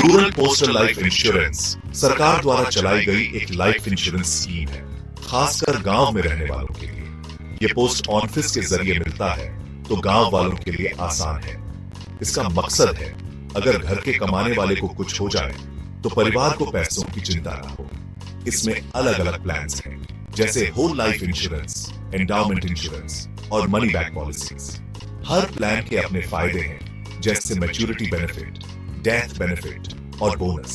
Rural postal life insurance सरकार द्वारा चलाई गई एक लाइफ इंश्योरेंस स्कीम है, खासकर गांव में रहने वालों के लिए। ये पोस्ट ऑफिस के जरिए मिलता है तो गांव वालों के लिए आसान है। इसका मकसद है अगर घर के कमाने वाले को कुछ हो जाए तो परिवार को पैसों की चिंता न हो। इसमें अलग अलग प्लान्स हैं, जैसे whole life insurance, endowment insurance और मनी बैक पॉलिसीज। हर प्लान के अपने फायदे हैं, जैसे मैच्योरिटी बेनिफिट, डेथ बेनिफिट और bonus.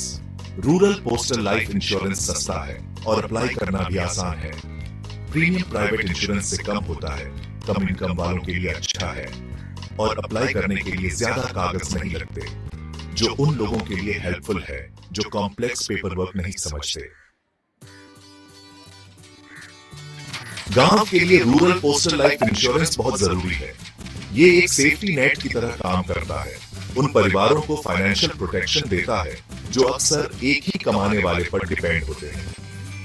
Rural postal life insurance सस्ता है और अप्लाई करना भी आसान है। प्रीमियम प्राइवेट इंश्योरेंस से कम होता है, कम इनकम वालों के लिए अच्छा है और अप्लाई करने के लिए ज्यादा कागज नहीं लगते, जो उन लोगों के लिए हेल्पफुल है जो कॉम्प्लेक्स पेपर वर्क नहीं समझते। गांव के लिए रूरल पोस्टल लाइफ इंश्योरेंस बहुत जरूरी है। ये एक सेफ्टी नेट की तरह काम करता है, उन परिवारों को फाइनेंशियल प्रोटेक्शन देता है जो अक्सर एक ही कमाने वाले पर डिपेंड होते हैं।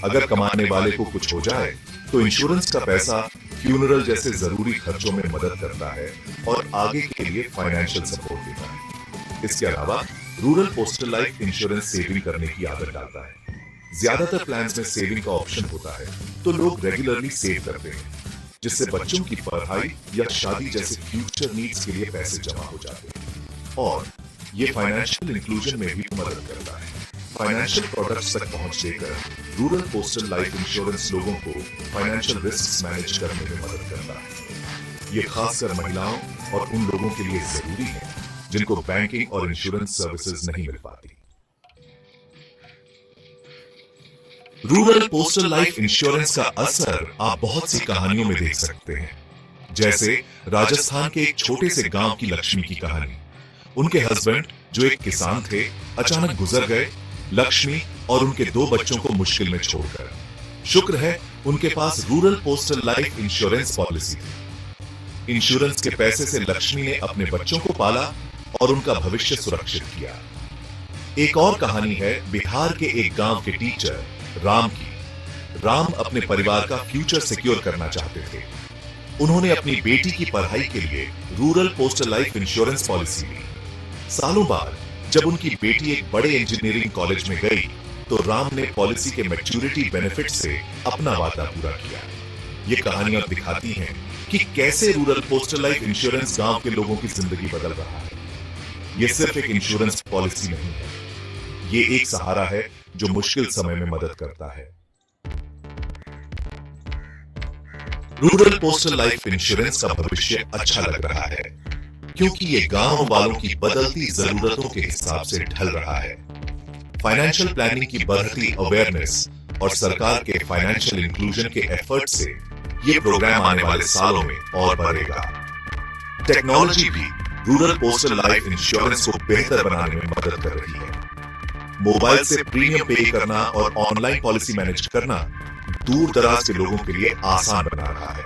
अगर कमाने वाले को कुछ हो जाए तो इंश्योरेंस का पैसा फ्यूनरल जैसे जरूरी खर्चों में मदद करता है और आगे के लिए फाइनेंशियल सपोर्ट देता है। इसके अलावा rural postal life insurance saving करने की आदत डालता है। ज्यादातर प्लान्स में सेविंग का ऑप्शन होता है तो लोग रेगुलरली सेव करते हैं, जिससे बच्चों की पढ़ाई या शादी जैसे फ्यूचर नीड्स के लिए पैसे जमा हो जाते हैं और ये फाइनेंशियल इंक्लूजन में भी मदद करता है। फाइनेंशियल प्रोडक्ट्स तक पहुंच देकर रूरल पोस्टल लाइफ इंश्योरेंस लोगों को फाइनेंशियल रिस्क मैनेज करने में मदद करता है। ये खासकर महिलाओं और उन लोगों के लिए जरूरी है जिनको बैंकिंग और इंश्योरेंस सर्विसेज नहीं मिल पाती। रूरल पोस्टल लाइफ इंश्योरेंस का असर आप बहुत सी कहानियों में देख सकते हैं, जैसे राजस्थान के एक छोटे से गांव की लक्ष्मी की कहानी। उनके हस्बैंड, जो एक किसान थे, अचानक गुजर गए, लक्ष्मी और उनके 2 बच्चों को मुश्किल में छोड़कर। शुक्र है उनके पास rural postal life insurance policy थी। इंश्योरेंस के पैसे से लक्ष्मी ने अपने बच्चों को पाला और उनका भविष्य सुरक्षित किया। एक और कहानी है बिहार के एक गांव के टीचर राम की। राम अपने परिवार का फ्यूचर सिक्योर करना चाहते थे। उन्होंने अपनी बेटी की पढ़ाई के लिए rural postal life insurance policy ली। सालों बाद जब उनकी बेटी एक बड़े इंजीनियरिंग कॉलेज में गई तो राम ने पॉलिसी के मैच्योरिटी बेनिफिट से अपना वादा पूरा किया। ये कहानियां दिखाती हैं कि कैसे रूरल पोस्टल लाइफ इंश्योरेंस गांव के लोगों की जिंदगी बदल रहा है। ये सिर्फ एक इंश्योरेंस पॉलिसी नहीं है, ये एक सहारा है जो मुश्किल समय में मदद करता है। रूरल पोस्टल लाइफ इंश्योरेंस का भविष्य अच्छा लग रहा है क्योंकि ये गांव वालों की बदलती जरूरतों के हिसाब से ढल रहा है। फाइनेंशियल प्लानिंग की बढ़ती अवेयरनेस और सरकार के फाइनेंशियल इंक्लूजन के एफर्ट से ये प्रोग्राम आने वाले सालों में और बढ़ेगा। टेक्नोलॉजी भी रूरल पोस्टल लाइफ इंश्योरेंस को बेहतर बनाने में मदद कर रही है। मोबाइल से प्रीमियम पे करना और ऑनलाइन पॉलिसी मैनेज करना दूर दराज के लोगों के लिए आसान बना रहा है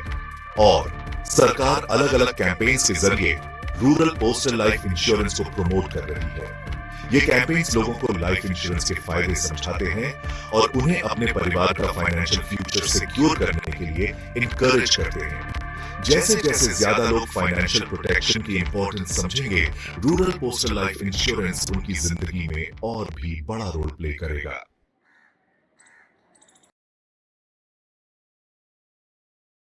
और सरकार अलग अलग कैंपेन्स के जरिए रूरल पोस्टल लाइफ इंश्योरेंस को प्रमोट कर रही है। ये कैंपेन्स लोगों को लाइफ इंश्योरेंस के फायदे समझाते हैं और उन्हें अपने परिवार का फाइनेंशियल फ्यूचर सिक्योर करने के लिए इनकरेज करते हैं। जैसे जैसे ज्यादा लोग फाइनेंशियल प्रोटेक्शन की इंपॉर्टेंस समझेंगे, रूरल पोस्टल लाइफ इंश्योरेंस उनकी जिंदगी में और भी बड़ा रोल प्ले करेगा।